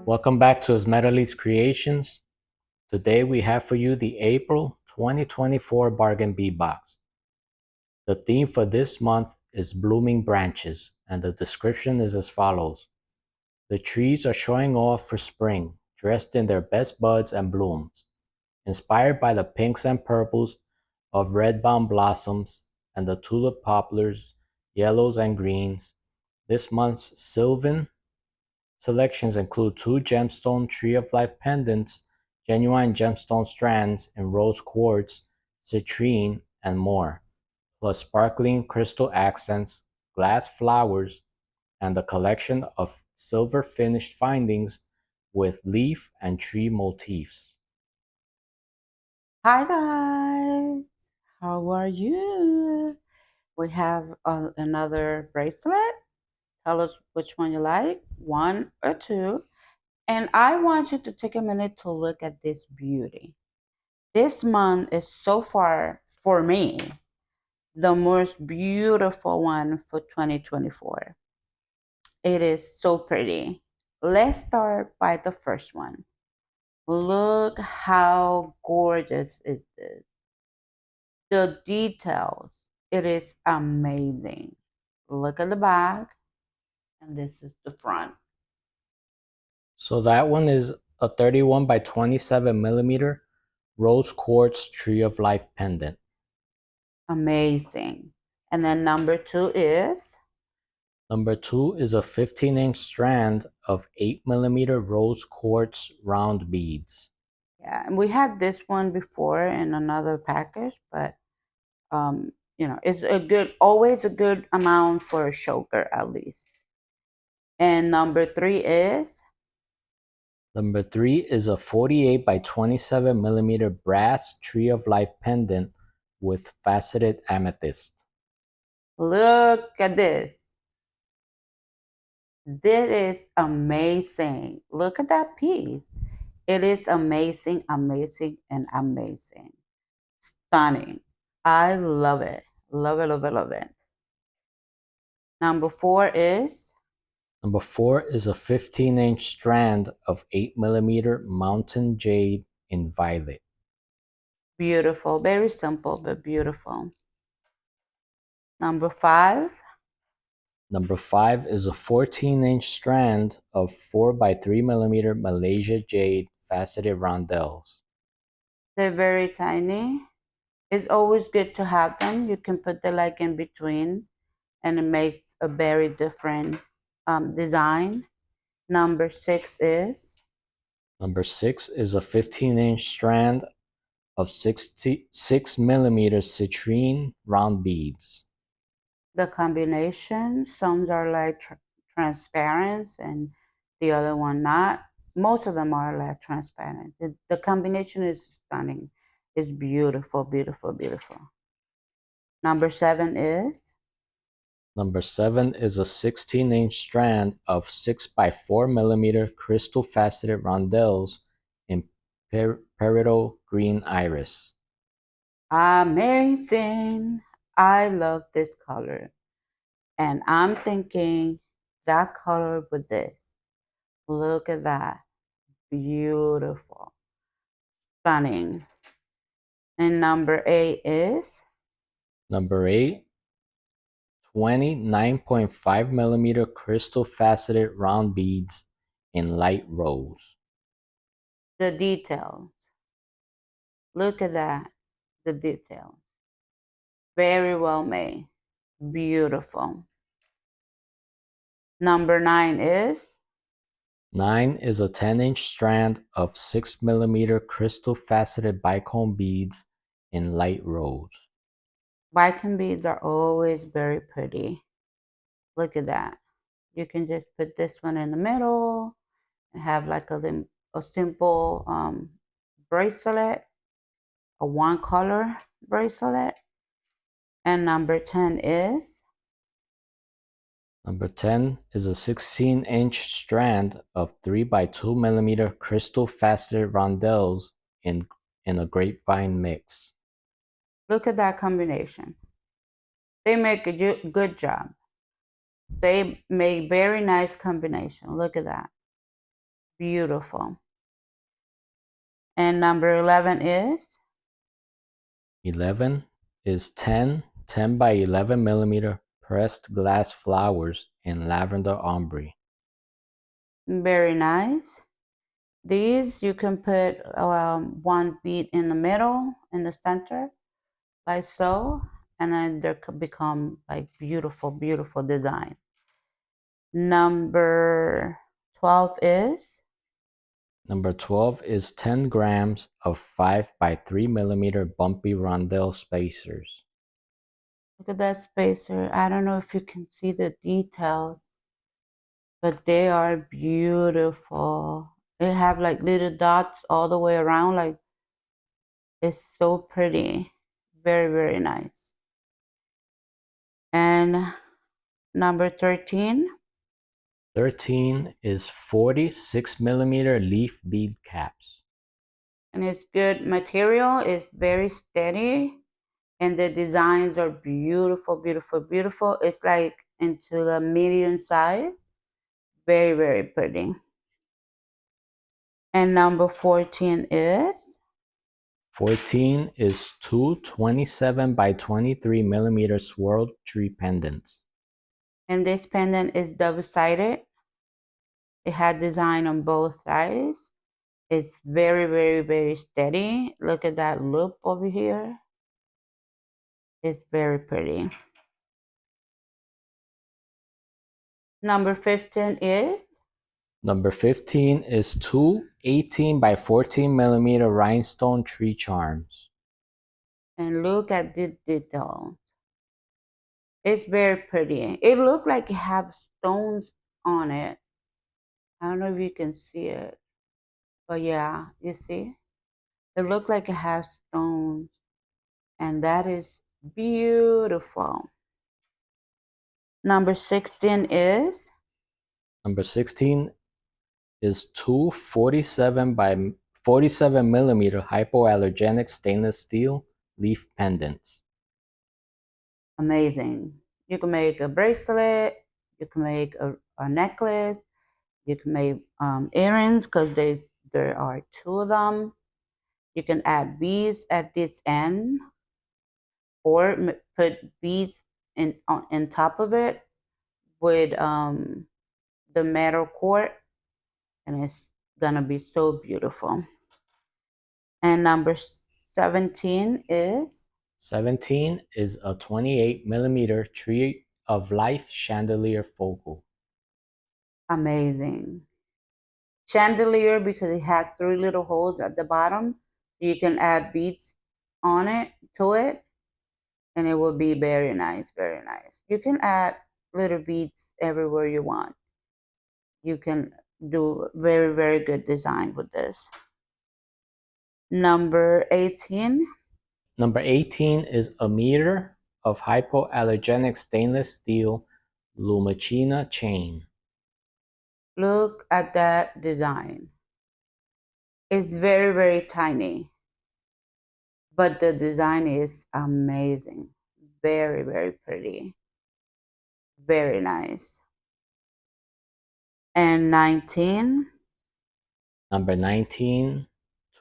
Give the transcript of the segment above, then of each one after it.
Welcome back to EsmeraleesCreations. Today we have for you the April 2024 Bargain Bead Box. The theme for this month is blooming branches, and the description is as follows. The trees are showing off for spring, dressed in their best buds and blooms, inspired by the pinks and purples of red-bound blossoms and the tulip poplars, yellows and greens. This month's Sylvan selections include 2 gemstone Tree of Life pendants, genuine gemstone strands in rose quartz, citrine, and more, plus sparkling crystal accents, glass flowers, and a collection of silver finished findings with leaf and tree motifs. Hi guys, how are you? We have another bracelet. Tell us which one you like, one or two. And I want you to take a minute to look at this beauty. This month is so far, for me, the most beautiful one for 2024. It is so pretty. Let's start by the first one. Look how gorgeous is this. The details, it is amazing. Look at the back, and this is the front. So that one is a 31 by 27 millimeter rose quartz Tree of Life pendant. Amazing. And then number two is? Number 2 is a 15-inch strand of 8 millimeter rose quartz round beads. Yeah, and we had this one before in another package, but it's always a good amount for a choker at least. And number three is? Number 3 is a 48 by 27 millimeter brass Tree of Life pendant with faceted amethyst. Look at this. This is amazing. Look at that piece. It is amazing, amazing, and amazing. Stunning. I love it. Love it, love it, love it. Number four is? Number 4 is a 15-inch strand of 8 millimeter mountain jade in violet. Beautiful. Very simple, but beautiful. Number five? Number 5 is a 14-inch strand of 4 by 3 millimeter Malaysia jade faceted rondelles. They're very tiny. It's always good to have them. You can put the like in between, and it makes a very different design. Number six is? Number 6 is a 15-inch strand of 6 millimeter citrine round beads. The combination, some are like transparent and the other one not. Most of them are like transparent. The combination is stunning. It's beautiful, beautiful, beautiful. Number seven is? Number 7 is a 16-inch strand of 6 by 4 millimeter crystal faceted rondelles in peridot green iris. Amazing. I love this color. And I'm thinking that color with this. Look at that. Beautiful. Stunning. And number eight is? Number 8, 29.5 millimeter crystal faceted round beads in light rose. The details. Look at that. The details. Very well made. Beautiful. Number nine is? 9 is a 10-inch strand of 6 millimeter crystal faceted bicone beads in light rose. Viking beads are always very pretty. Look at that. You can just put this one in the middle and have like a simple bracelet, a one color bracelet. And number 10 is? Number 10 is a 16-inch strand of 3 by 2 millimeter crystal faceted rondelles in a grapevine mix. Look at that combination. They make a good job. They make very nice combination. Look at that. Beautiful. And number 11 is 11 is 10 by 11 millimeter pressed glass flowers in lavender ombre. very nice. These you can put one bead in the middle, in the center, like so, and then they could become like beautiful, beautiful design. Number 12 is Number 12 is 10 grams of 5 by 3 millimeter bumpy rondelle spacers. look at that spacer. I don't know if you can see the details, but they are beautiful. They have like little dots all the way around, like it's so pretty. Very, very nice. And number 13, 13 is 46 millimeter leaf bead caps. and it's good material, it's very steady, and the designs are beautiful, beautiful, beautiful. It's like into the medium size. Very, very pretty. And number 14 is 14 is two 27 by 23 millimeter swirled tree pendants. and this pendant is double-sided. It had design on both sides. It's very, very, very steady. Look at that loop over here. It's very pretty. Number 15 is Number 15 is two 18 by 14 millimeter rhinestone tree charms. and look at the detail. It's very pretty. It looked like it have stones on it. I don't know if you can see it, but yeah, you see? It looked like it has stones, and that is beautiful. Number 16 is Number 16 is two 47 by 47 millimeter hypoallergenic stainless steel leaf pendants. amazing. You can make a bracelet, you can make a necklace, you can make earrings because there are two of them. You can add beads at this end or put beads in top of it with the metal cord, and it's gonna be so beautiful. And number 17 is 17 is a 28 millimeter tree of life chandelier focal. amazing. Chandelier because it had three little holes at the bottom. You can add beads on it to it, and it will be very nice, very nice. You can add little beads everywhere you want. You can do very, very good design with this. Number 18, Number 18 is a meter of hypoallergenic stainless steel Lumachina chain. look at that design. It's very, very tiny, but the design is amazing. Very, very pretty. Very nice. And 19, Number 19,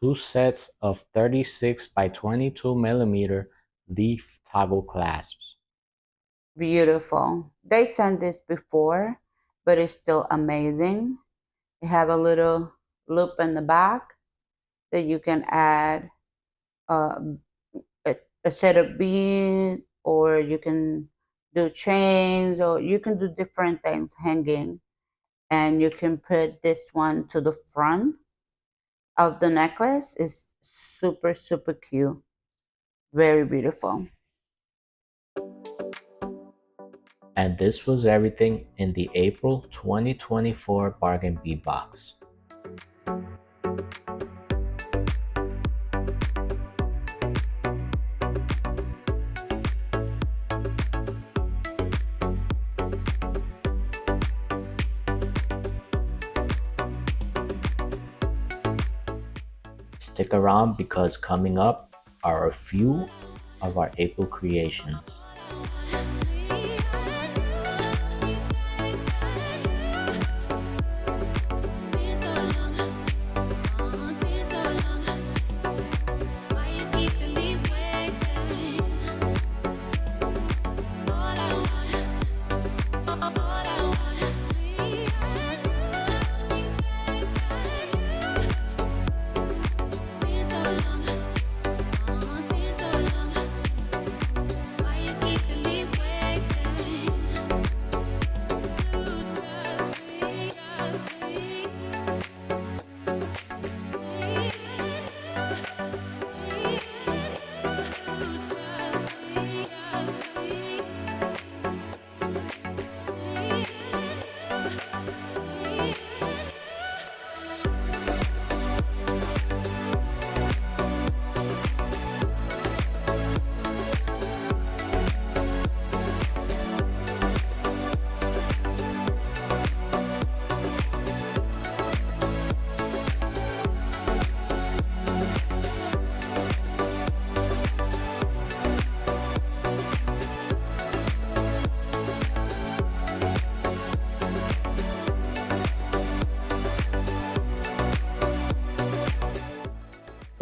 two sets of 36 by 22 millimeter leaf toggle clasps. beautiful. They sent this before, but it's still amazing. They have a little loop in the back that you can add uh, a set of beads, or you can do chains, or you can do different things hanging. And you can put this one to the front of the necklace. It's super, super cute. Very beautiful. And this was everything in the April 2024 Bargain Bead Box. Stick around because coming up are a few of our April creations.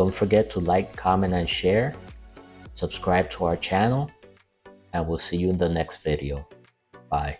Don't forget to like, comment, and share. Subscribe to our channel, and we'll see you in the next video. Bye.